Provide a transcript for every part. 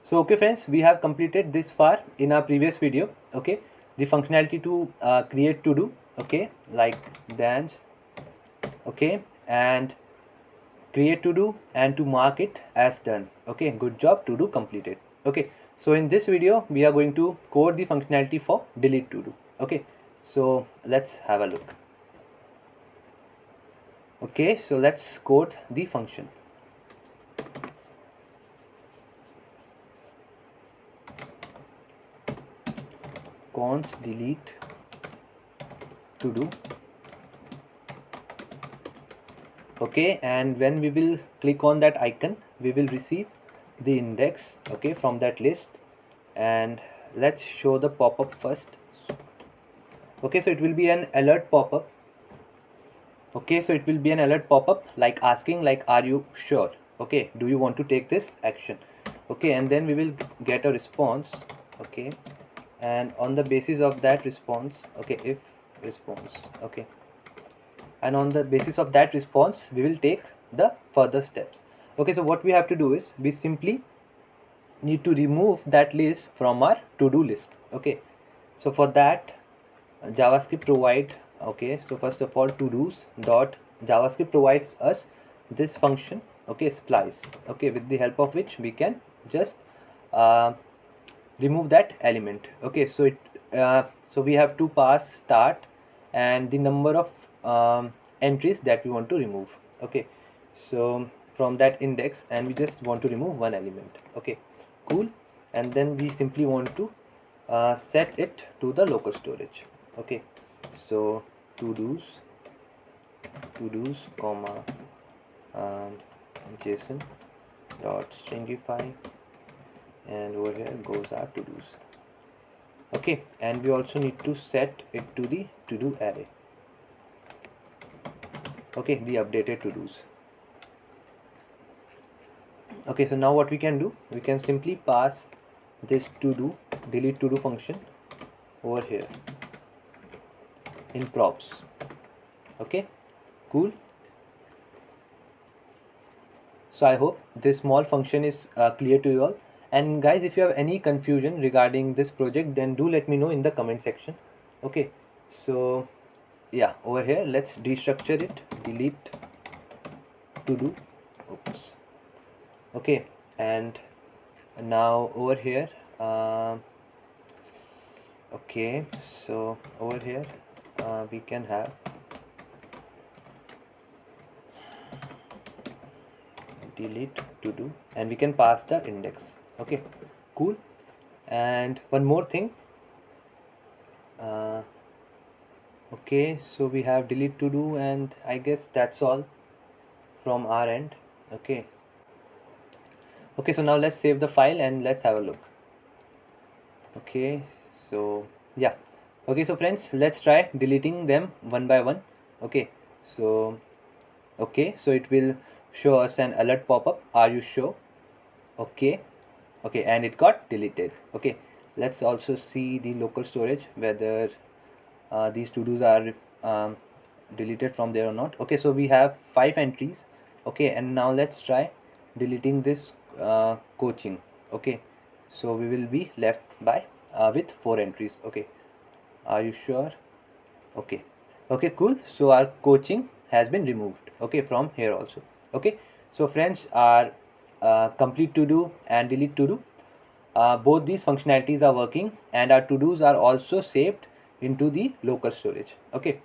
So okay friends, we have completed this far in our previous video. Okay, the functionality to create to do, okay, like dance, okay, and create to do and to mark it as done. Okay, good job, to do completed. Okay, so in this video we are going to code the functionality for delete to do. Okay, so let's have a look. Okay, so let's code the function. Const delete to do. Okay, and when we will click on that icon, we will receive the index, okay, from that list. And let's show the pop-up first. Okay, so it will be an alert pop-up. Okay, so it will be an alert pop-up like asking, like, are you sure? Okay, do you want to take this action? Okay, and then we will get a response. Okay, and on the basis of that response, okay, if response, okay, and on the basis of that response we will take the further steps. Okay, so what we have to do is we simply need to remove that list from our to-do list. Okay, so for that JavaScript provide, okay, so first of all to-dos dot JavaScript provides us this function, okay, splice, okay, with the help of which we can just uh, remove that element. Okay, so so we have to pass start and the number of entries that we want to remove. Okay, so from that index, and we just want to remove one element. Okay, cool. And then we simply want to set it to the local storage. Okay, so to dos comma json dot stringify, and over here goes our to dos. Okay, and we also need to set it to the to do array. Okay, the updated to dos. Okay, so now what we can do, we can simply pass this to do delete to do function over here in props. Okay, cool. So I hope this small function is clear to you all. And guys, if you have any confusion regarding this project, then do let me know in the comment section. Okay, so yeah, over here let's destructure it, delete to do, oops. Okay, and now over here okay, so over here we can have delete to do, and we can pass the index. Okay, cool. And one more thing, okay, so we have delete to do, and I guess that's all from our end. Okay, okay, so now let's save the file and let's have a look. Okay, so yeah, okay, so friends, let's try deleting them one by one. Okay, so okay, so it will show us an alert pop-up, are you sure? Okay, okay, and it got deleted. Okay, let's also see the local storage, whether these to-dos are deleted from there or not. Okay, so we have 5 entries. Okay, and now let's try deleting this coaching. Okay, so we will be left by with 4 entries. Okay, are you sure? Okay, okay, cool. So our coaching has been removed, okay, from here also. Okay, so friends, our complete to do and delete to do, both these functionalities are working, and our to dos are also saved into the local storage. Okay,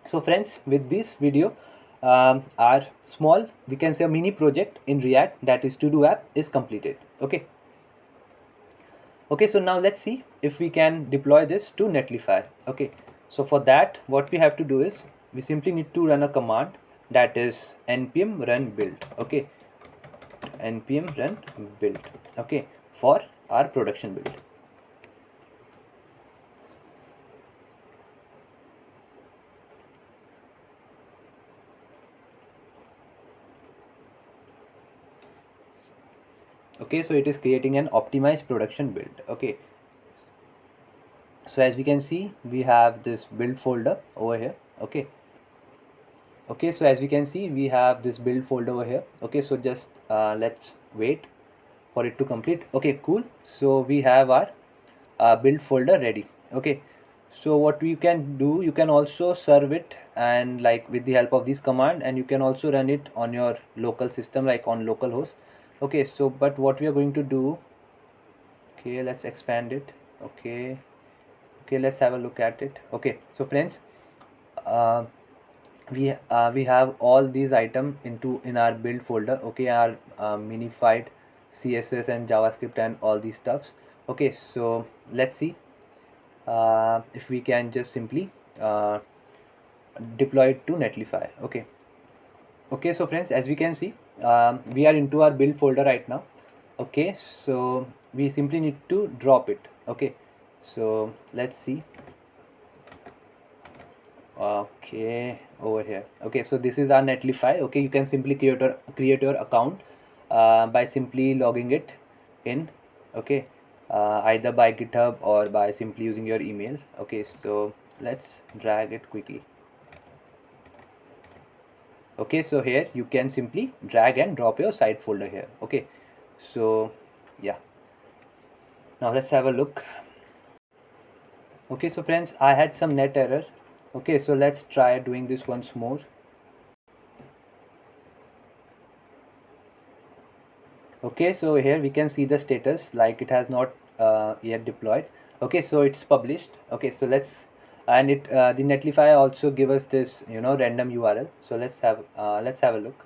so friends, with this video our small, we can say, a mini project in React, that is to do app, is completed. Okay, okay, so now let's see if we can deploy this to Netlify. Okay, so for that what we have to do is we simply need to run a command, that is npm run build. Okay, npm run build, okay, for our production build. Okay, so it is creating an optimized production build. Okay, so as we can see, we have this build folder over here. Okay, okay, so as we can see, we have this build folder over here. Okay, so just let's wait for it to complete. Okay, cool. So we have our build folder ready. Okay, so what we can do, you can also serve it and like with the help of this command, and you can also run it on your local system like on localhost. Okay, so but what we are going to do, okay, let's expand it. Okay, let's have a look at it. Okay, so friends, uh, we have all these items in our build folder. Okay, our minified css and javascript and all these stuffs. Okay, so let's see if we can just simply deploy it to Netlify. Okay, so friends, as we can see, we are into our build folder right now. Okay, so we simply need to drop it. Okay, so let's see. Okay, over here. Okay, so this is our Netlify. Okay, you can simply create your account by simply logging it in. Okay, either by GitHub or by simply using your email. Okay, so let's drag it quickly. Okay, so here you can simply drag and drop your site folder here. Okay, so yeah, now let's have a look. Okay, so friends, I had some net error. Okay, so let's try doing this once more. Okay, so here we can see the status like it has not yet deployed. Okay, so it's published. Okay, so let's, and it the Netlify also give us this random URL. So let's have a look.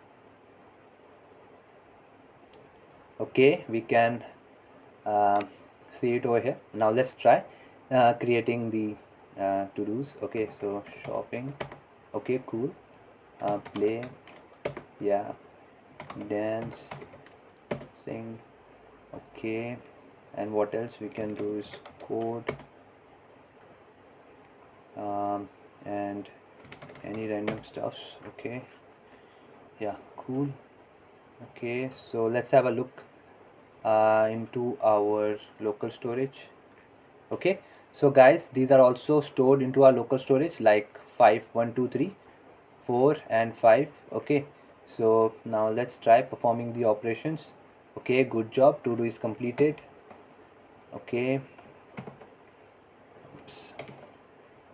Okay, we can see it over here. Now let's try creating the to-dos. Okay, so shopping. Okay, cool. Play, yeah, dance, sing. Okay, and what else we can do is code and any random stuffs. Okay, yeah, cool. Okay, so let's have a look into our local storage. Okay, so guys, these are also stored into our local storage like 5 1 2 3 4 and 5. Okay, so now let's try performing the operations. Okay, good job, to do is completed. Okay, oops.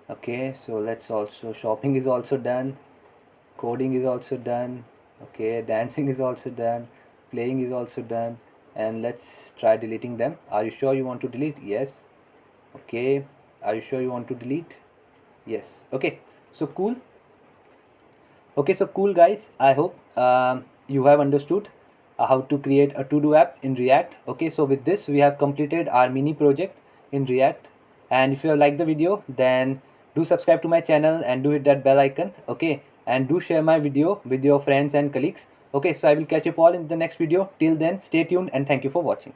Okay, so let's also, shopping is also done, coding is also done. Okay, dancing is also done, playing is also done, and let's try deleting them. Are you sure you want to delete? Yes. Okay, are you sure you want to delete? Yes. Okay, so cool. Okay, so cool guys, I hope you have understood how to create a to-do app in React. Okay, so with this we have completed our mini project in React, and if you have liked the video, then do subscribe to my channel and do hit that bell icon. Okay, and do share my video with your friends and colleagues. Okay, so I will catch you all in the next video. Till then, stay tuned and thank you for watching.